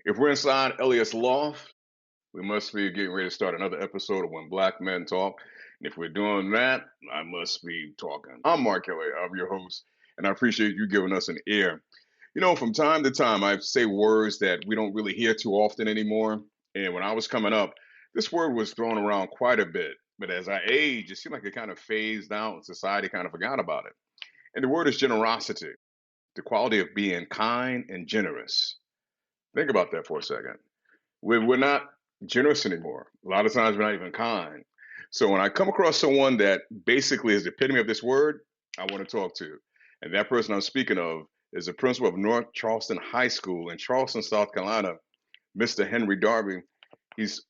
If we're inside Eliot's loft, we must be getting ready to start another episode of When Black Men Talk. And if we're doing that, I must be talking. I'm Mark Kelly, I'm your host, and I appreciate you giving us an ear. From time to time, I say words that we don't really hear too often anymore. And when I was coming up, this word was thrown around quite a bit. But as I age, it seemed like it kind of phased out and society kind of forgot about it. And the word is generosity, the quality of being kind and generous. Think about that for a second. We're not generous anymore. A lot of times we're not even kind. So when I come across someone that basically is the epitome of this word, I want to talk to. And that person I'm speaking of is the principal of North Charleston High School in Charleston, South Carolina, Mr. Henry Darby. He's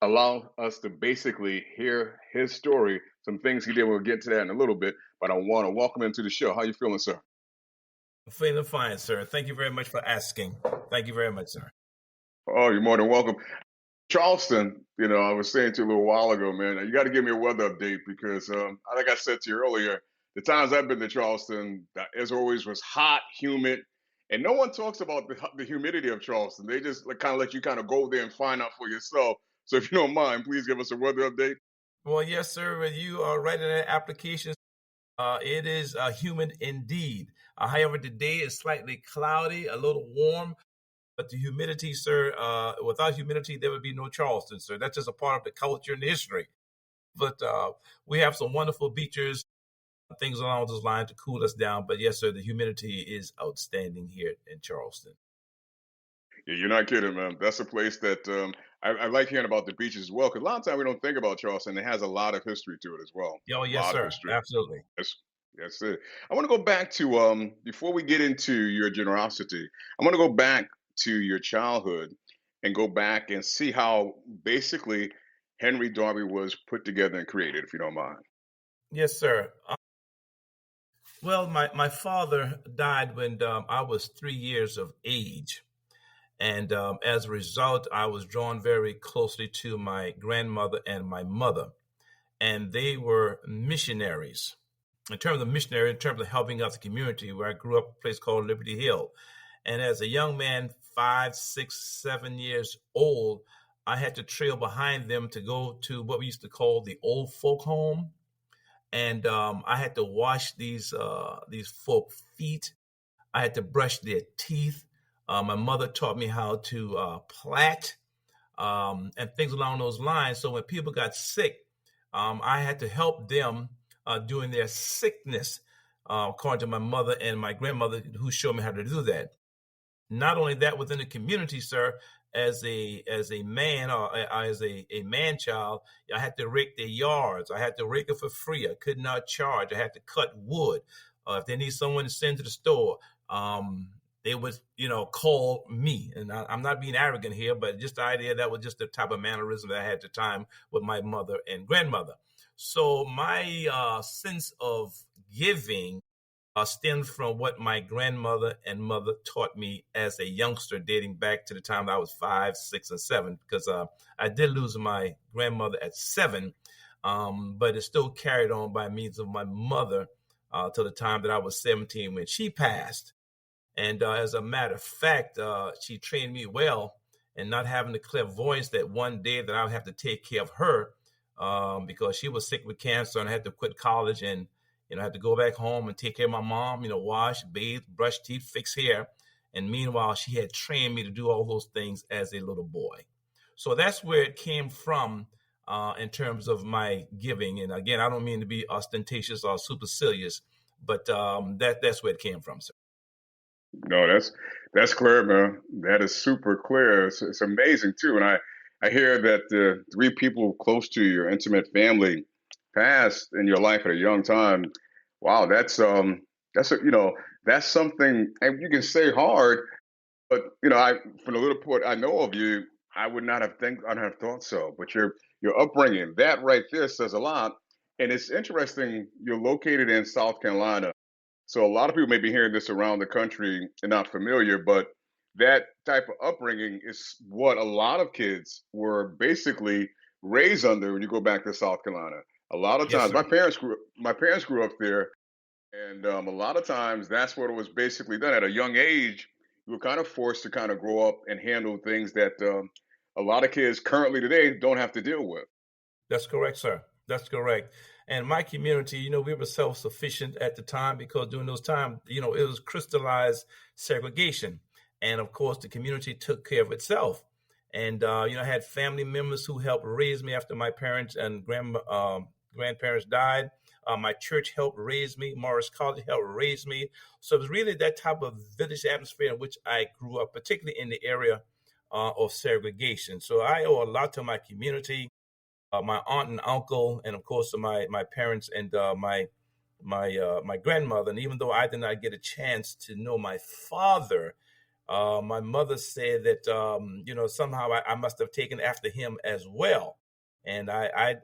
allowed us to basically hear his story, some things he did. We'll get to that in a little bit, but I want to welcome him to the show. How you feeling, sir? Feeling fine, sir. Thank you very much for asking. Thank you very much, sir. Oh, you're more than welcome. Charleston, I was saying to you a little while ago, man, you got to give me a weather update because, like I said to you earlier, the times I've been to Charleston, as always, was hot, humid, and no one talks about the humidity of Charleston. They just kind of let you kind of go there and find out for yourself. So if you don't mind, please give us a weather update. Well, yes, sir. When you are writing that application, it is humid indeed. However, today is slightly cloudy, a little warm, but the humidity, sir, without humidity, there would be no Charleston, sir. That's just a part of the culture and the history. But we have some wonderful beaches, things along those lines to cool us down. But yes, sir, the humidity is outstanding here in Charleston. Yeah, you're not kidding, man. That's a place that I like hearing about the beaches as well because a lot of times we don't think about Charleston. It has a lot of history to it as well. Oh, A yes, lot of sir. history. Absolutely. That's it. I want to go back to before we get into your generosity, I want to go back to your childhood and go back and see how basically Henry Darby was put together and created, if you don't mind. Yes, sir. Well, my father died when I was 3 years of age. And as a result, I was drawn very closely to my grandmother and my mother. And they were missionaries. In terms of helping out the community, where I grew up, a place called Liberty Hill. And as a young man, 5, 6, 7 years old, I had to trail behind them to go to what we used to call the old folk home. And I had to wash these folk feet. I had to brush their teeth. My mother taught me how to plait and things along those lines. So when people got sick, I had to help them during their sickness, according to my mother and my grandmother, who showed me how to do that. Not only that, within the community, sir, as a man or as a man child, I had to rake their yards. I had to rake it for free. I could not charge. I had to cut wood. If they need someone to send to the store, they would, call me. And I'm not being arrogant here, but just the idea that was just the type of mannerism that I had at the time with my mother and grandmother. So my sense of giving stemmed from what my grandmother and mother taught me as a youngster, dating back to the time that I was 5, 6, and 7, because I did lose my grandmother at 7, but it still carried on by means of my mother till the time that I was 17 when she passed. And as a matter of fact, she trained me well, and not having the clear voice that one day that I would have to take care of her because she was sick with cancer and I had to quit college and I had to go back home and take care of my mom, wash, bathe, brush teeth, fix hair. And meanwhile, she had trained me to do all those things as a little boy. So that's where it came from in terms of my giving. And again, I don't mean to be ostentatious or supercilious, but that's where it came from, sir. No, that's clear, man. That is super clear. It's amazing too, and I hear that three people close to your intimate family passed in your life at a young time. Wow, that's a, that's something, and you can say hard, but I from the little part I know of you, I would not have thought so. But your upbringing, that right there says a lot. And it's interesting. You're located in South Carolina. So a lot of people may be hearing this around the country and not familiar, but that type of upbringing is what a lot of kids were basically raised under when you go back to South Carolina. A lot of Yes, times, sir. my parents grew up there, and a lot of times that's what it was basically done at a young age. we were kind of forced to kind of grow up and handle things that a lot of kids currently today don't have to deal with. That's correct, sir. That's correct. And my community, we were self-sufficient at the time because during those times, it was crystallized segregation. And of course, the community took care of itself. And, I had family members who helped raise me after my parents and grandparents died. My church helped raise me. Morris College helped raise me. So it was really that type of village atmosphere in which I grew up, particularly in the area of segregation. So I owe a lot to my community, my aunt and uncle, and of course my parents and my grandmother. And even though I did not get a chance to know my father, my mother said that somehow I must have taken after him as well. And I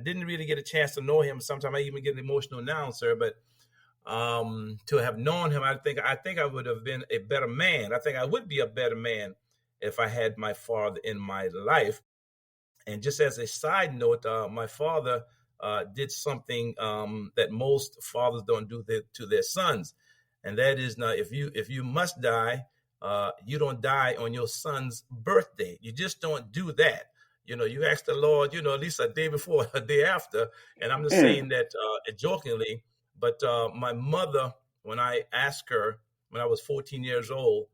didn't really get a chance to know him. Sometimes I even get emotional now, sir. But to have known him, I think I would have been a better man. I think I would be a better man if I had my father in my life. And just as a side note, my father did something that most fathers don't do to their sons, and that is, now if you must die, you don't die on your son's birthday. You just don't do that. You ask the Lord, at least a day before, a day after. And I'm just Mm. saying that jokingly, but my mother, when I asked her when I was 14 years old,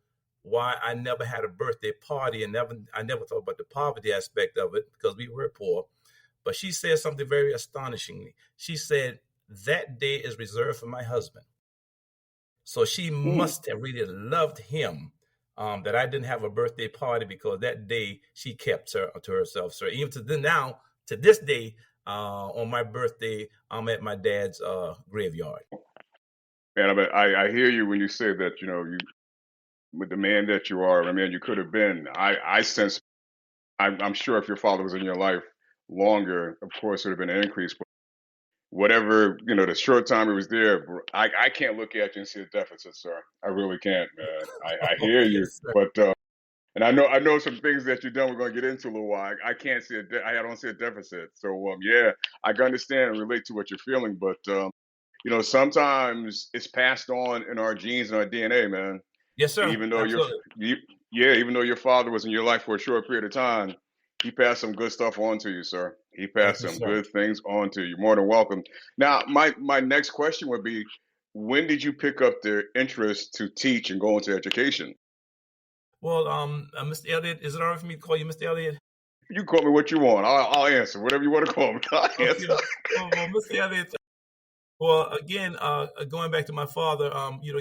why I never had a birthday party, and I never thought about the poverty aspect of it because we were poor. But she said something very astonishingly. She said, that day is reserved for my husband. So she Mm. must have really loved him, that I didn't have a birthday party, because that day she kept her to herself. So even now, to this day, on my birthday, I'm at my dad's graveyard. Man, I hear you when you say that, you with the man that you are, the man you could have been. I sense, I'm sure if your father was in your life longer, of course, it would have been an increase. But whatever, the short time he was there, I can't look at you and see a deficit, sir. I really can't, man. I hear you, Yes, sir. but and I know some things that you've done. We're going to get into a little while. I can't see I don't see a deficit. So yeah, I can understand and relate to what you're feeling, but sometimes it's passed on in our genes and our DNA, man. Yes, And sir. even though Absolutely. yeah, even though your father was in your life for a short period of time, he passed some good stuff on to you, sir. He Thank passed you, some sir. good things on to you. More than welcome. Now, my next question would be, when did you pick up the interest to teach and go into education? Well, Mr. Elliott, is it all right for me to call you Mr. Elliott? You call me what you want. I'll answer whatever you want to call me. I'll Okay. answer. Well, Mr. Elliott, well, again, going back to my father,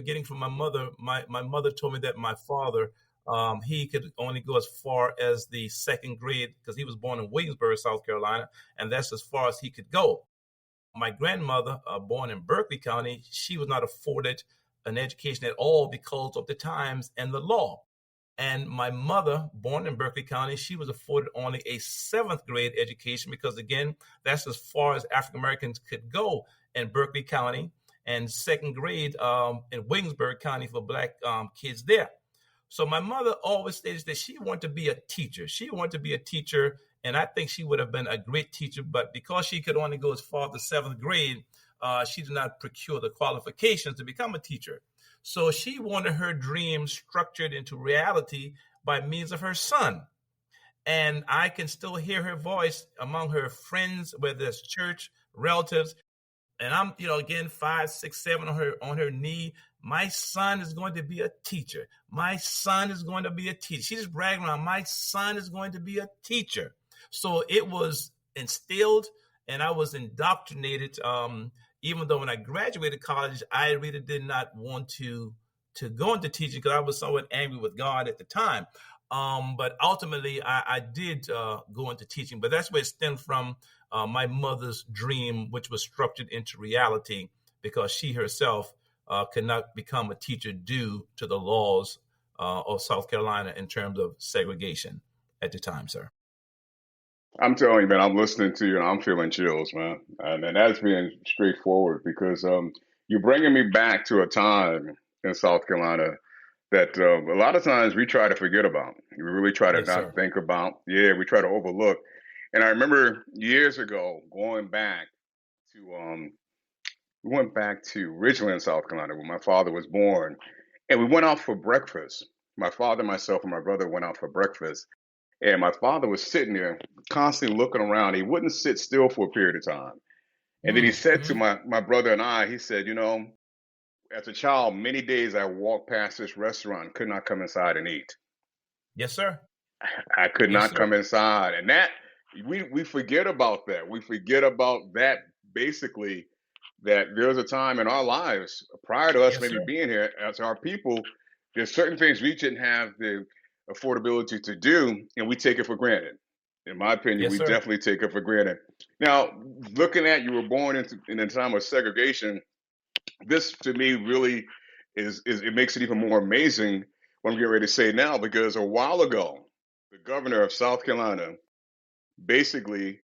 getting from my mother, my mother told me that my father, he could only go as far as the second grade because he was born in Williamsburg, South Carolina, and that's as far as he could go. My grandmother, born in Berkeley County, she was not afforded an education at all because of the times and the law. And my mother, born in Berkeley County, she was afforded only a seventh grade education because, again, that's as far as African Americans could go in Berkeley County, and second grade in Williamsburg County for Black kids there. So my mother always stated that she wanted to be a teacher. She wanted to be a teacher, and I think she would have been a great teacher. But because she could only go as far as the seventh grade, she did not procure the qualifications to become a teacher. So she wanted her dream structured into reality by means of her son. And I can still hear her voice among her friends, whether it's church, relatives, and I'm, again, 5, 6, 7 on her knee. My son is going to be a teacher. My son is going to be a teacher. She's just bragging around. My son is going to be a teacher. So it was instilled, and I was indoctrinated. Even though when I graduated college, I really did not want to go into teaching because I was somewhat angry with God at the time. But ultimately, I did go into teaching. But that's where it stemmed from, my mother's dream, which was structured into reality because she herself could not become a teacher due to the laws of South Carolina in terms of segregation at the time, sir. I'm telling you, man, I'm listening to you and I'm feeling chills, man. And that's being straightforward because you're bringing me back to a time in South Carolina that a lot of times we try to forget about. We really try to Yes, not sir. think about. Yeah, we try to overlook. And I remember years ago going back to we went back to Ridgeland, South Carolina, where my father was born. And we went out for breakfast. My father, myself, and my brother went out for breakfast. And my father was sitting there constantly looking around. He wouldn't sit still for a period of time. And then he said to Mm-hmm. my brother and I, he said, as a child, many days I walked past this restaurant, could not come inside and eat. Yes, sir. I could Yes, not sir. come inside. And that we forget about that. We forget about that basically, that there's a time in our lives prior to us Yes, maybe sir. being here as our people, there's certain things we didn't have the affordability to do, and we take it for granted. In my opinion, Yes, we sir. definitely take it for granted. Now, looking at you were born in a time of segregation, this to me really is it makes it even more amazing what I'm getting ready to say now, because a while ago, the governor of South Carolina basically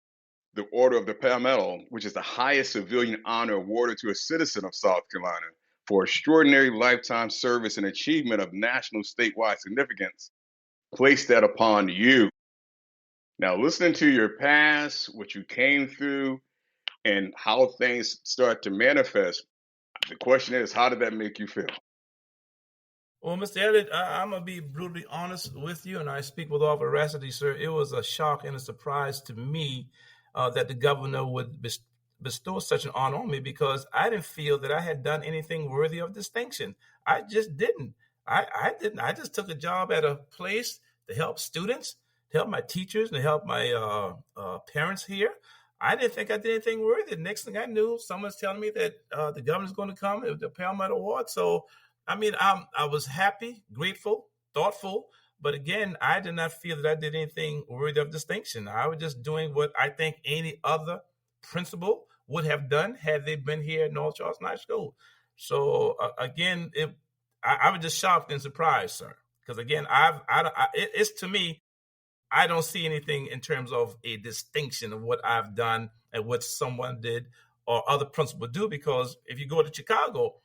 the Order of the Palmetto, which is the highest civilian honor awarded to a citizen of South Carolina for extraordinary lifetime service and achievement of national statewide significance, placed that upon you. Now, listening to your past, what you came through, and how things start to manifest, the question is, how did that make you feel? Well, Mr. Elliott, I'm going to be brutally honest with you, and I speak with all veracity, sir. It was a shock and a surprise to me that the governor would bestow such an honor on me, because I didn't feel that I had done anything worthy of distinction. I just didn't. I didn't. I just took a job at a place to help students, to help my teachers, and to help my parents here. I didn't think I did anything worthy. The next thing I knew, someone's telling me that the governor's going to come with the Paramount Award. So I mean, I was happy, grateful, thoughtful, but again, I did not feel that I did anything worthy of distinction. I was just doing what I think any other principal would have done had they been here at North Charles Night School. So again, I was just shocked and surprised, sir, because again, it's to me, I don't see anything in terms of a distinction of what I've done and what someone did or other principals do. Because if you go to Chicago,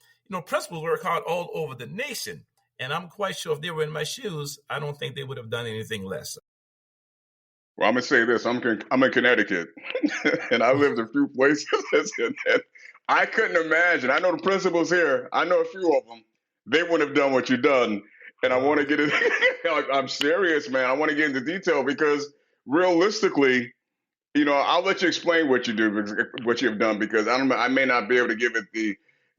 principals work hard all over the nation. And I'm quite sure if they were in my shoes, I don't think they would have done anything less. Well, I'm gonna say this: I'm in Connecticut, and I lived a few places, and I couldn't imagine. I know the principals here. I know a few of them. They wouldn't have done what you've done, and I want to Wow. get it. I'm serious, man. I want to get into detail because realistically, I'll let you explain what you do, what you have done, because I may not be able to give it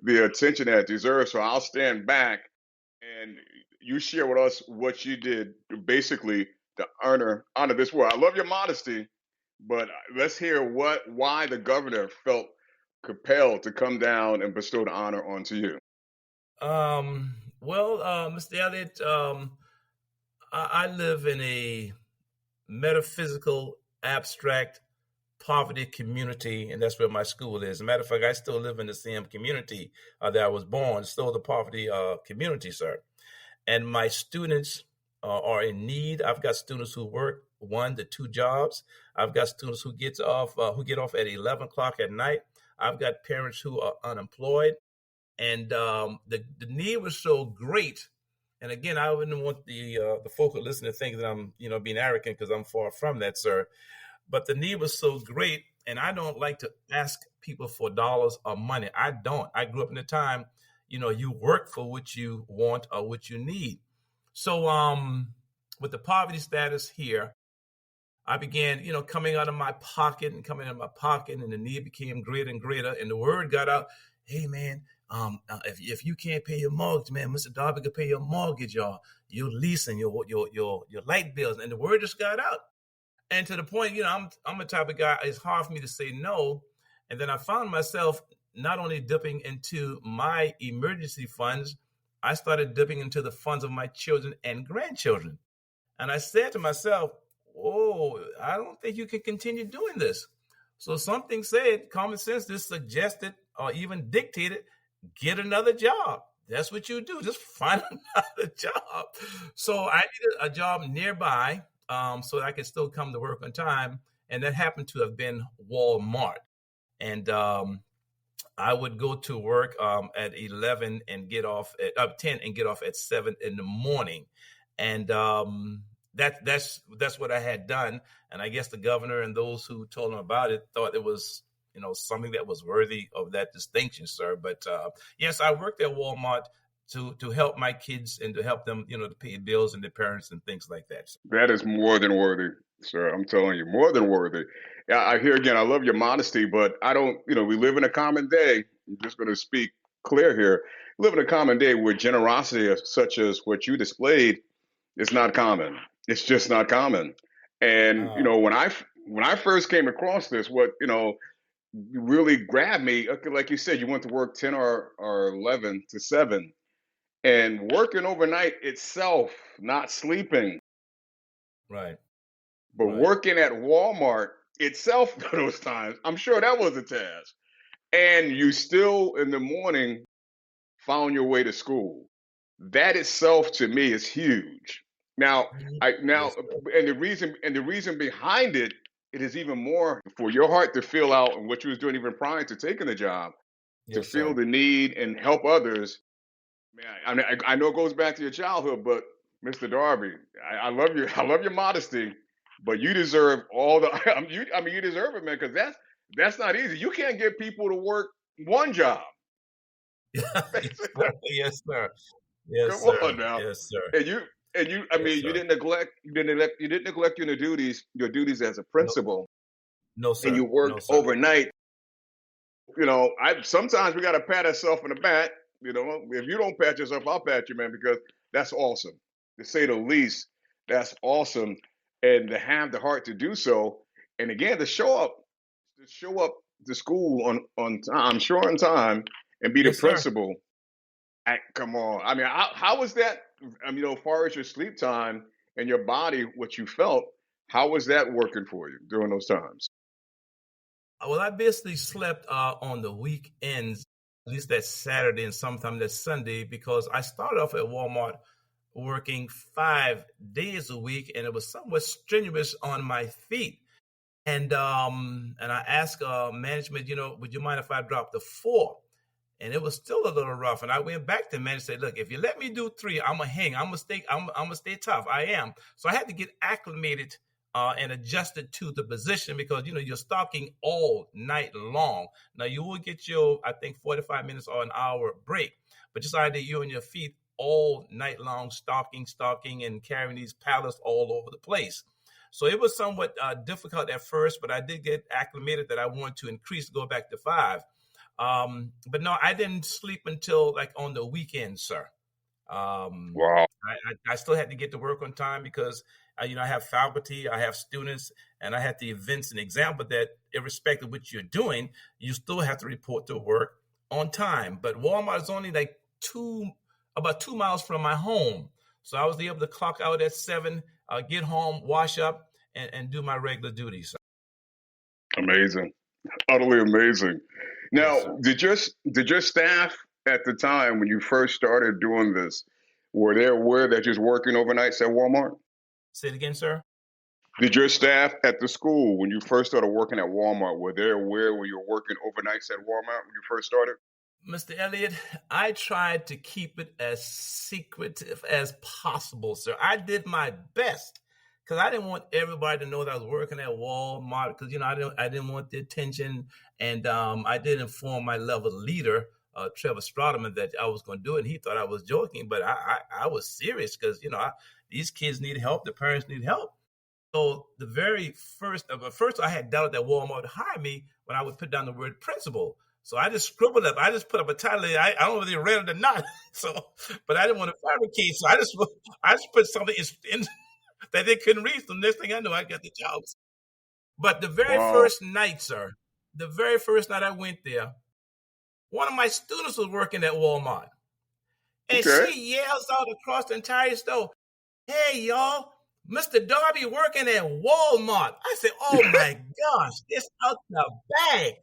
the attention that it deserves. So I'll stand back and you share with us what you did basically to honor this word. I love your modesty, but let's hear why the governor felt compelled to come down and bestow the honor onto you. Well, Mr. Elliott, I live in a metaphysical, abstract poverty community, and that's where my school is. As a matter of fact, I still live in the same community that I was born, still the poverty community, sir. And my students are in need. I've got students who work 1 to 2 jobs. I've got students who get off at 11 o'clock at night. I've got parents who are unemployed, and the need was so great. And again, I wouldn't want the folk who listen to think that I'm being arrogant, because I'm far from that, sir. But the need was so great, and I don't like to ask people for dollars or money. I don't. I grew up in a time, you work for what you want or what you need. So with the poverty status here, I began, coming out of my pocket and coming out of my pocket, and the need became greater and greater. And the word got out, hey man, if you can't pay your mortgage, man, Mr. Darby can pay your mortgage, your leasing, your light bills. And the word just got out. And to the point, I'm a type of guy, it's hard for me to say no. And then I found myself not only dipping into my emergency funds, I started dipping into the funds of my children and grandchildren. And I said to myself, oh, I don't think you can continue doing this. So something said, common sense just suggested or even dictated, get another job. That's what you do. Just find another job. So I needed a job nearby, so that I could still come to work on time. And that happened to have been Walmart. And I would go to work at 11 and get off at 10 and get off at 7 in the morning. And that's what I had done. And I guess the governor and those who told him about it thought it was, something that was worthy of that distinction, sir. But yes, I worked at Walmart to help my kids and to help them, to pay bills and their parents and things like that. So, That is more than worthy, sir. I'm telling you, more than worthy. Yeah, I hear again, I love your modesty, but I don't, we live in a common day. I'm just going to speak clear here. We live in a common day where generosity such as what you displayed is not common. It's just not common. And, uh, when I first came across this, what, really grabbed me, okay, like you said, you went to work 10 or 11 to 7 and working overnight itself, not sleeping, right, but right. working at Walmart itself for those times, I'm sure that was a task. And you still in the morning found your way to school. That itself to me is huge. Now, Mhm. I now Yes, sir. and the reason behind it, it is even more for your heart to feel out and what you was doing even prior to taking the job, to Yes, feel sir. the need and help others. Man, I know it goes back to your childhood, but Mr. Darby, I love you. I love your modesty, but you deserve all the. you deserve it, man, because that's not easy. You can't get people to work one job. Yes, sir. Yes, sir. Yes, Come sir. on now, Yes, sir. and you. I Yes, mean, you sir. didn't neglect. You didn't neglect your duties as a No, principal, no, and you sir. No, worked sir. overnight. I sometimes we got to pat ourselves in the back. If you don't pat yourself, I'll pat you, man, because that's awesome. To say the least, that's awesome, and to have the heart to do so, and again to show up to school on time, sure on time, and be the Yes, sir. principal. Come on, I mean, how was that? As far as your sleep time and your body, what you felt, how was that working for you during those times? Well, I basically slept on the weekends, at least that Saturday and sometime that Sunday, because I started off at Walmart working 5 days a week, and it was somewhat strenuous on my feet. And I asked management, would you mind if I dropped to 4? And it was still a little rough. And I went back to man and said, "Look, if you let me do 3, I'm gonna hang. I'm gonna stay tough. I am." So I had to get acclimated and adjusted to the position because you're stalking all night long. Now you will get your, I think, 45 minutes or an hour break, but just like that, you're on your feet all night long, stalking, and carrying these pallets all over the place. So it was somewhat difficult at first, but I did get acclimated that I wanted to increase, go back to 5. But no, I didn't sleep until like on the weekend, sir. Um, Wow. I still had to get to work on time because I have faculty, I have students, and I had the events and exam. But that, irrespective of what you're doing, you still have to report to work on time. But Walmart is only like about 2 miles from my home, so I was able to clock out at 7, get home, wash up, and do my regular duties. Amazing. Utterly amazing. Yes, Now, sir. did your staff at the time when you first started doing this, were they aware that you was working overnights at Walmart? Say it again, sir. Did your staff at the school when you first started working at Walmart, were they aware when you were working overnights at Walmart when you first started? Mr. Elliott, I tried to keep it as secretive as possible, sir. I did my best because I didn't want everybody to know that I was working at Walmart because I didn't want the attention, and I did inform my level leader, Trevor Strotterman, that I was going to do it. And he thought I was joking, but I was serious because these kids need help, the parents need help. So the very first I had doubted that Walmart would hire me when I would put down the word principal. So I just scribbled up. I just put up a title. I don't know if they read it or not. So, but I didn't want to fabricate. So I just put something in that they couldn't read. So the next thing I know, I got the job. But the very Wow. first night, sir, the very first night I went there, one of my students was working at Walmart, and Okay. she yells out across the entire store, "Hey, y'all, Mr. Darby working at Walmart." I said, "Oh my gosh, it's out the bag.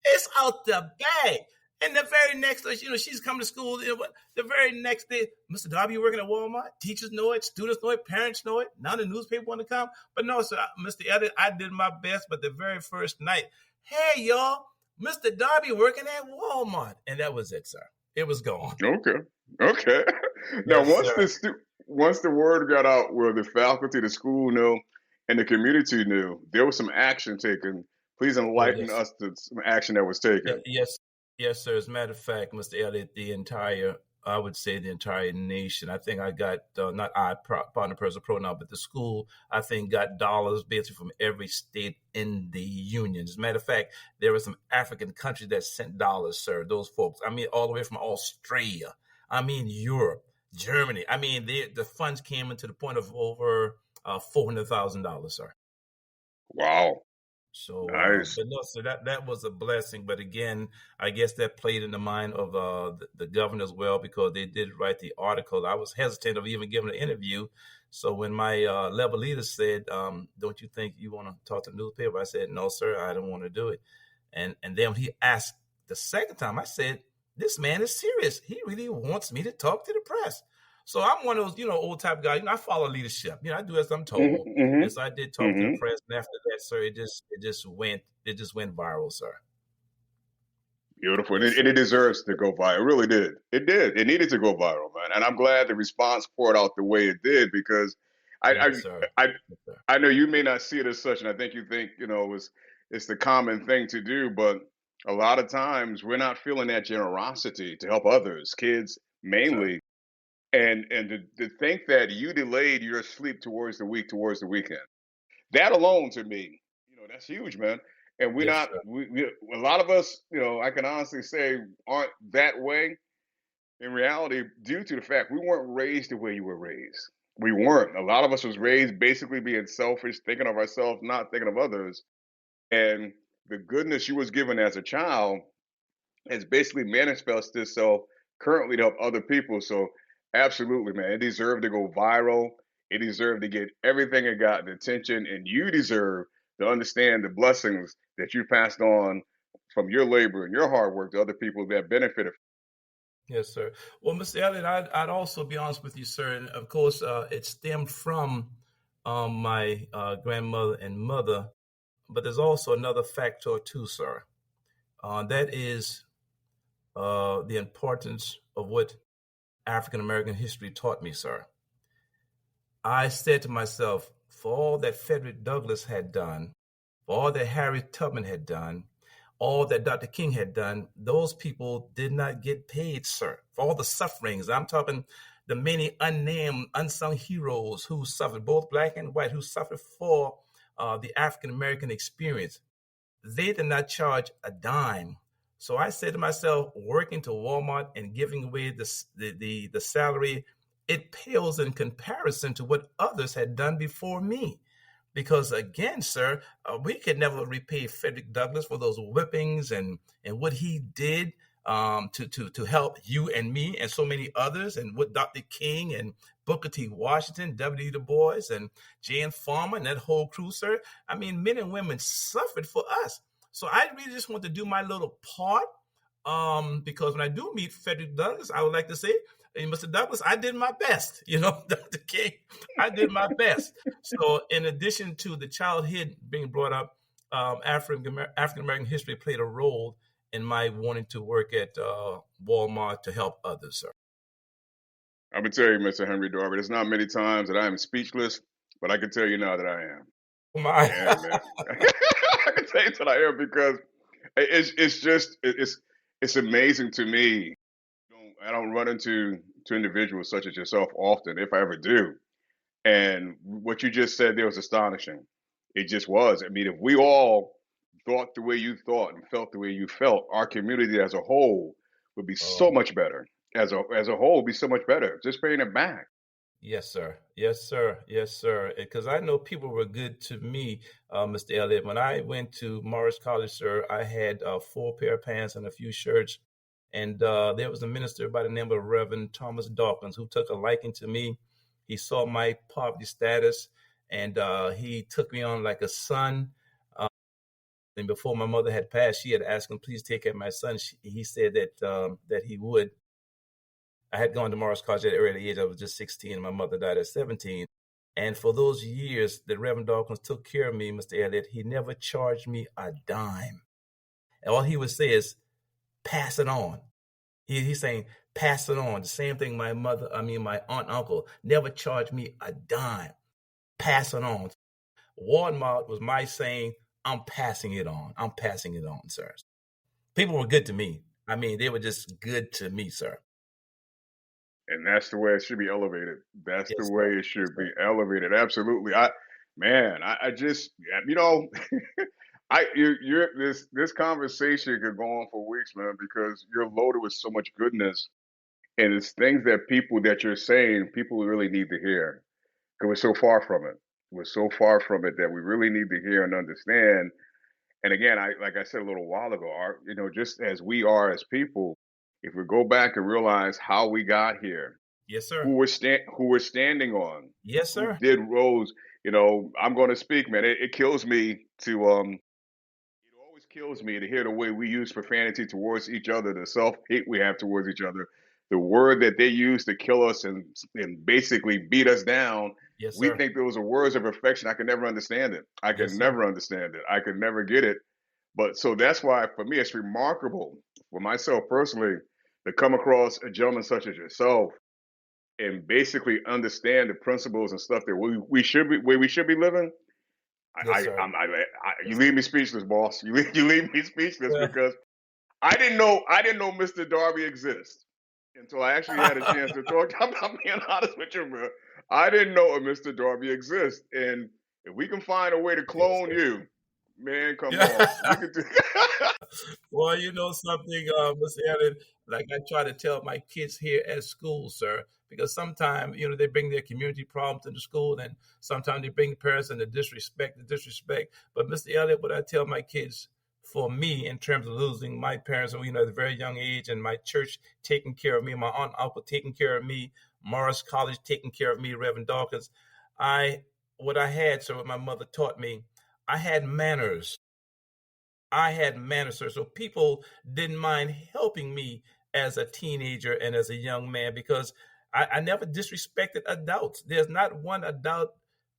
It's out the bag." And the very next day, she's coming to school. The very next day, "Mr. Darby working at Walmart." Teachers know it, students know it, parents know it. Now the newspaper want to come. But no, sir, Mr. Elliott, I did my best. But the very first night, "Hey, y'all, Mr. Darby working at Walmart." And that was it, sir. It was gone. Okay. Okay. Now, Yes, sir. once the word got out where the faculty, the school knew, and the community knew, there was some action taken. Please Oh, enlighten yes. us to some action that was taken. Yes, yes, sir. As a matter of fact, Mr. Elliott, the entire I would say the entire nation. I think I got not I partner person pronoun, but the school I think got dollars basically from every state in the union. As a matter of fact, there were some African countries that sent dollars, sir. Those folks. I mean, all the way from Australia. I mean, Europe, Germany. I mean, the funds came into the point of over $400,000, sir. Wow. So, Nice. but no, so that was a blessing. But again, I guess that played in the mind of the governor as well because they did write the article. I was hesitant of even giving an interview. So when my level leader said, "Don't you think you want to talk to the newspaper?" I said, "No, sir, I don't want to do it." And then when he asked the second time, I said, "This man is serious. He really wants me to talk to the press." So I'm one of those, old type guys. I follow leadership. I do as I'm told. Hmm. And so I did talk to the Hmm. press, and after that, sir, it just went viral, sir. Beautiful. And Yes, it, sir. and it deserves to go viral. It really did. It did. It needed to go viral, man. And I'm glad the response poured out the way it did because I Yes, I sir. I, Yes, sir. I know you may not see it as such, and I think you think, it's the common thing to do, but a lot of times we're not feeling that generosity to help others, kids Yes, sir. mainly. And to think that you delayed your sleep towards the weekend. That alone to me, that's huge, man. And we're Yes, not, sir. a lot of us, I can honestly say aren't that way in reality due to the fact we weren't raised the way you were raised. We weren't. A lot of us was raised basically being selfish, thinking of ourselves, not thinking of others. And the goodness you was given as a child has basically manifested itself currently to help other people. So absolutely, man, it deserved to go viral. It deserved to get everything it got the attention, and you deserve to understand the blessings that you passed on from your labor and your hard work to other people that benefited. Yes, sir. Well, Mr. Elliott, I'd also be honest with you, sir. And of course, it stemmed from my grandmother and mother, but there's also another factor too, sir. That is the importance of what African American history taught me, sir. I said to myself, for all that Frederick Douglass had done, for all that Harriet Tubman had done, all that Dr. King had done, those people did not get paid, sir. For all the sufferings, I'm talking the many unnamed, unsung heroes who suffered, both black and white, who suffered for the African American experience. They did not charge a dime. So I said to myself, working to Walmart and giving away the salary, it pales in comparison to what others had done before me. Because again, sir, we could never repay Frederick Douglass for those whippings and what he did to help you and me and so many others, and what Dr. King and Booker T. Washington, W. Du Bois, and Jan Farmer and that whole crew, sir. I mean, men and women suffered for us. So I really just want to do my little part. Because when I do meet Frederick Douglass, I would like to say, hey, Mr. Douglass, I did my best. Dr. King, I did my best. So, in addition to the childhood being brought up, African American history played a role in my wanting to work at Walmart to help others, sir. I'm gonna tell you, Mr. Henry Darby, there's not many times that I am speechless, but I can tell you now that I am. Oh my. Yeah, man. I can tell you that I am because it's just it's amazing to me. I don't run into individuals such as yourself often, if I ever do. And what you just said there was astonishing. It just was. I mean, if we all thought the way you thought and felt the way you felt, our community as a whole would be so Oh, much better. As a whole, would be so much better. Just paying it back. yes, sir. Yes, sir. Yes, sir. Because I know people were good to me, Mr. Elliott. When I went to Morris College, sir, I had four pair of pants and a few shirts. And there was a minister by the name of Reverend Thomas Dawkins who took a liking to me. He saw my poverty status, and he took me on like a son. Uh, and before my mother had passed, she had asked him, "Please take care of my son." He said that he would. I had gone to Morris College at an early age. I was just 16, and my mother died at 17. And for those years that Reverend Dawkins took care of me, Mr. Elliott, he never charged me a dime. And all he would say is, pass it on. He's saying, pass it on. The same thing my aunt and uncle never charged me a dime. Pass it on. Walmart was my saying, I'm passing it on. I'm passing it on, sir. People were good to me. I mean, they were just good to me, sir. And that's the way it should be elevated. That's the Yes, way sir. it Yes, should sir. be elevated. Absolutely. I just, you know, you're this conversation could go on for weeks, man, because you're loaded with so much goodness, and it's things that people that you're saying people really need to hear because we're so far from it. We're so far from it that we really need to hear and understand. And again, like I said a little while ago, just as we are as people, if we go back and realize how we got here, Yes, sir. who we're standing on, Yes, who sir. did roles. I'm going to speak, man. It kills me to it always kills me to hear the way we use profanity towards each other, the self hate we have towards each other, the word that they use to kill us and basically beat us down. Yes, We sir. think those are words of affection. I can never understand it. I can Yes, sir. never understand it. I can never get it. But so that's why, for me, it's remarkable for myself personally to come across a gentleman such as yourself and basically understand the principles and stuff that we should be where we should be living. Yes, sir. You Yes, sir. leave me speechless, boss. You leave me speechless because I didn't know Mr. Darby exists until I actually had a chance to talk. I'm being honest with you, bro. I didn't know a Mr. Darby exists, and if we can find a way to Yes, clone sir. you, man, come Yeah. on, we could do. Well, you know something, Mr. Elliott, like I try to tell my kids here at school, sir, because sometimes, they bring their community problems into school, and sometimes they bring parents and the disrespect. But Mr. Elliott, what I tell my kids, for me, in terms of losing my parents, at a very young age, and my church taking care of me, my aunt and uncle taking care of me, Morris College taking care of me, Reverend Dawkins, I, what I had, sir, what my mother taught me, I had manners. I had manners, sir. So people didn't mind helping me as a teenager and as a young man because I never disrespected adults. There's not one adult,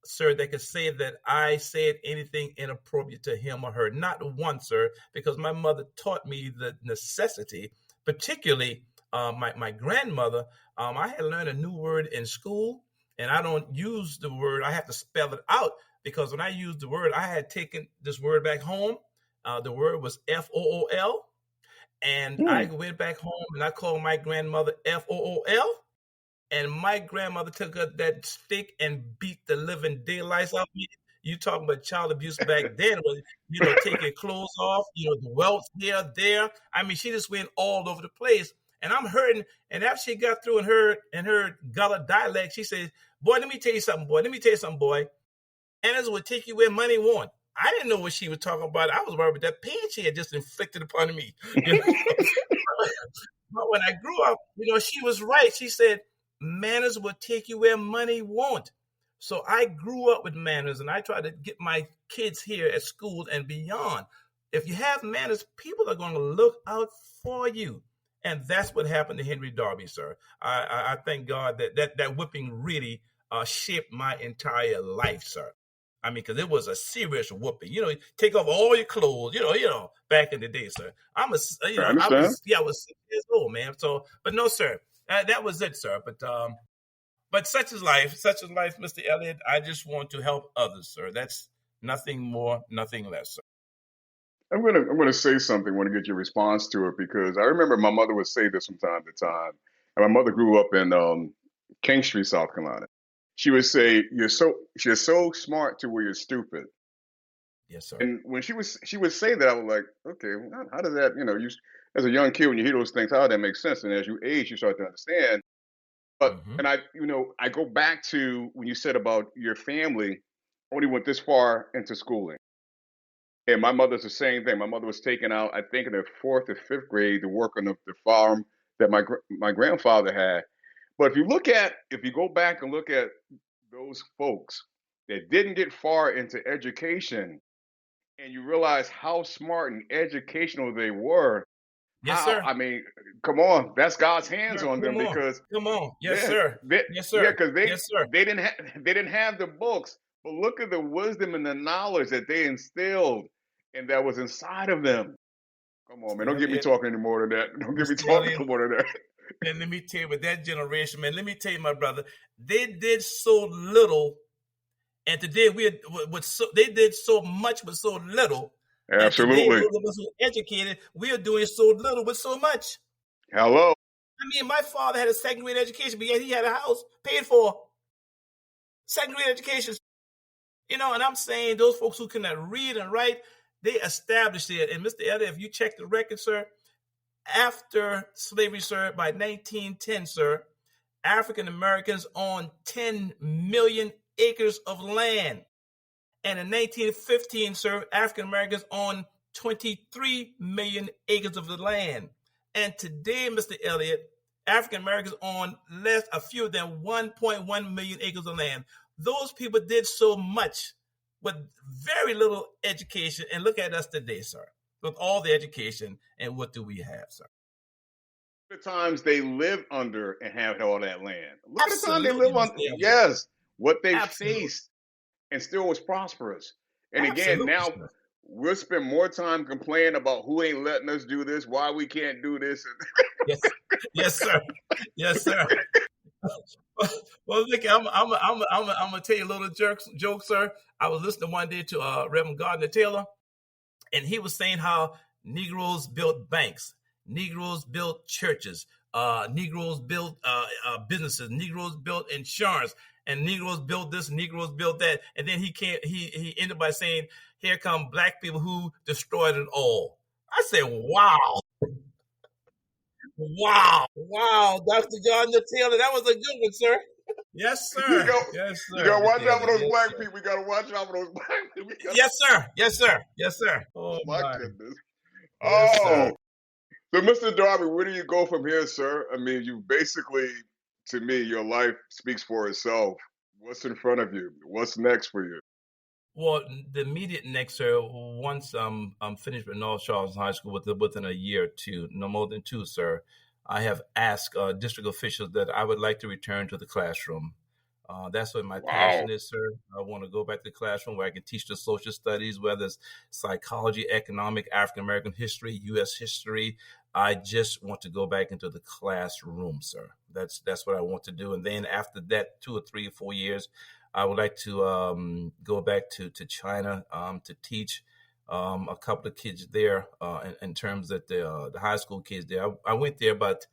sir, that could say that I said anything inappropriate to him or her. Not one, sir, because my mother taught me the necessity, particularly my grandmother. I had learned a new word in school, and I don't use the word, I have to spell it out because when I used the word, I had taken this word back home. The word was FOOL. And I Hmm. went back home and I called my grandmother FOOL. And my grandmother took up that stick and beat the living daylights out of me. You talking about child abuse back then was, take your clothes off, the welts here, there. I mean, she just went all over the place. And I'm hurting. And after she got through in her Gullah dialect, she said, boy, let me tell you something, boy. Let me tell you something, boy. Annas would take you where money won't. I didn't know what she was talking about. I was worried about that pain she had just inflicted upon me. You know? But when I grew up, she was right. She said, manners will take you where money won't. So I grew up with manners and I try to get my kids here at school and beyond. If you have manners, people are going to look out for you. And that's what happened to Henry Darby, sir. I thank God that whipping really shaped my entire life, sir. I mean, because it was a serious whooping. Take off all your clothes. Back in the day, sir. I understand. I was 6 years old, man. So, but no, sir, that was it, sir. But such is life. Such is life, Mr. Elliott. I just want to help others, sir. That's nothing more, nothing less, sir. I'm gonna say something. Want to get your response to it because I remember my mother would say this from time to time, and my mother grew up in King Street, South Carolina. She would say, you're so smart to where you're stupid." Yes, sir. And when she would say that, I was like, okay, well, how does that, you as a young kid when you hear those things, how that makes sense? And as you age, you start to understand. But Mm-hmm. and I go back to when you said about your family only went this far into schooling. And my mother's the same thing. My mother was taken out, I think, in the fourth or fifth grade to work on the farm that my grandfather had. But if you go back and look at those folks that didn't get far into education, and you realize how smart and educational they were, Yes, how sir. I mean, come on, that's God's hands Sir, on them come on. because Come on. Yes, yeah, sir. Yes, yeah, sir. because Yes, sir. they didn't have the books, but look at the wisdom and the knowledge that they instilled and that was inside of them. Come on, man, Mr. don't get me Elliott, talking any more than that. Don't get me Mr. talking Elliott, no more than that. and let me tell you, with that generation, man, let me tell you, my brother, they did so little, and today they did so much with so little, and today Absolutely. those of us who are educated, we are doing so little with so much. Hello. I mean, my father had a second grade education, but yet he had a house paid for. Second grade education. And I'm saying those folks who cannot read and write, they established it. And Mr. Elliott, if you check the record, sir, after slavery, sir, by 1910, sir, African Americans owned 10 million acres of land. And in 1915, sir, African Americans owned 23 million acres of the land. And today, Mr. Elliott, African Americans own a fewer than 1.1 million acres of land. Those people did so much with very little education. And look at us today, sir, with all the education. And what do we have, sir? The times they live under and have all that land. Look at the time they Absolutely, live Mr. under. Elliott. Yes, what they Absolutely. faced and still was prosperous. And again, Absolutely, now sir. we'll spend more time complaining about who ain't letting us do this, why we can't do this. Yes, yes, sir. Yes, sir. Well, look, I'm gonna tell you a little joke, sir. I was listening one day to Reverend Gardner Taylor, and he was saying how Negroes built banks, Negroes built churches, Negroes built businesses, Negroes built insurance, and Negroes built this, Negroes built that. And then he ended by saying, "Here come black people who destroyed it all." I said, "Wow, wow, Dr. Gardner Taylor, that was a good one, sir." Yes, You sir. go, Yes, you sir. gotta watch Mr. out for Elliott. those Yes, black sir. people. You gotta watch out for those black people. Yes, sir. Yes, sir. Yes, sir. Oh Oh my my. goodness. Yes, sir. Oh, so Mr. Darby, where do you go from here, sir? I mean, you basically, to me, your life speaks for itself. What's in front of you? What's next for you? Well, the immediate next, sir, once I'm finished with North Charleston High School within a year or two, no more than two, sir, I have asked district officials that I would like to return to the classroom. That's what my Wow. passion is, sir. I want to go back to the classroom where I can teach the social studies, whether it's psychology, economic, African American history, U.S. history. I just want to go back into the classroom, sir. That's what I want to do. And then after that, 2 or 3 or 4 years, I would like to go back to China to teach a couple of kids there in terms of the high school kids there. I went there about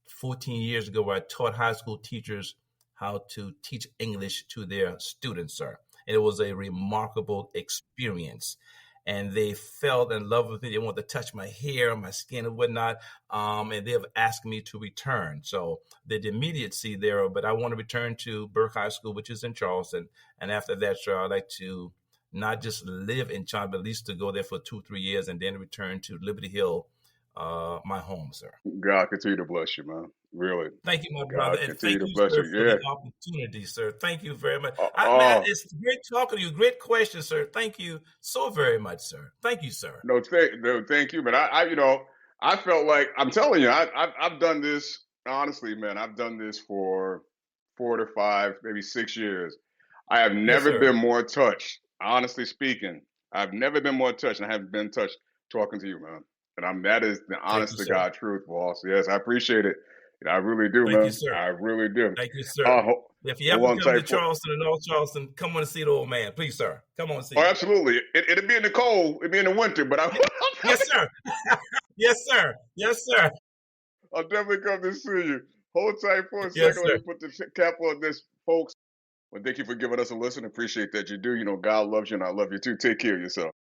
14 years ago where I taught high school teachers how to teach English to their students, sir. And it was a remarkable experience. And they fell in love with me. They wanted to touch my hair, my skin, and whatnot. And they have asked me to return. So the immediacy there, but I want to return to Burke High School, which is in Charleston. And after that, sir, I'd like to not just live in Charleston, but at least to go there for 2 or 3 years and then return to Liberty Hill, my home, sir. God continue to bless you, man. Really. Thank you, my brother, God and continue thank to you, bless sir, you. for Yeah. the opportunity, sir. Thank you very much. Man, Oh, it's great talking to you. Great question, sir. Thank you so very much, sir. Thank you, sir. no, thank you, man. I felt like I'm telling you, I've done this honestly, man. I've done this for 4 to 5, maybe 6 years. I have Yes, never sir. been more touched. Honestly speaking, I've never been more touched, and I haven't been touched talking to you, man. And that is the Thank honest you, to sir. God truth, boss. Yes, I appreciate it. I really do, Thank you, man. sir. I really do. Thank you, sir. Uh, If you ever hold on come to tight for. Charleston or North Charleston, come on and see the old man, please, sir. Come on and see Oh, him. absolutely. It'd be in the cold. It'd be in the winter, but Yes, sir. Yes, sir. Yes, sir. I'll definitely come to see you. Hold tight for a Yes, second. Let sir. me put the cap on this, folks. Well, thank you for giving us a listen. Appreciate that you do. God loves you, and I love you too. Take care of yourself.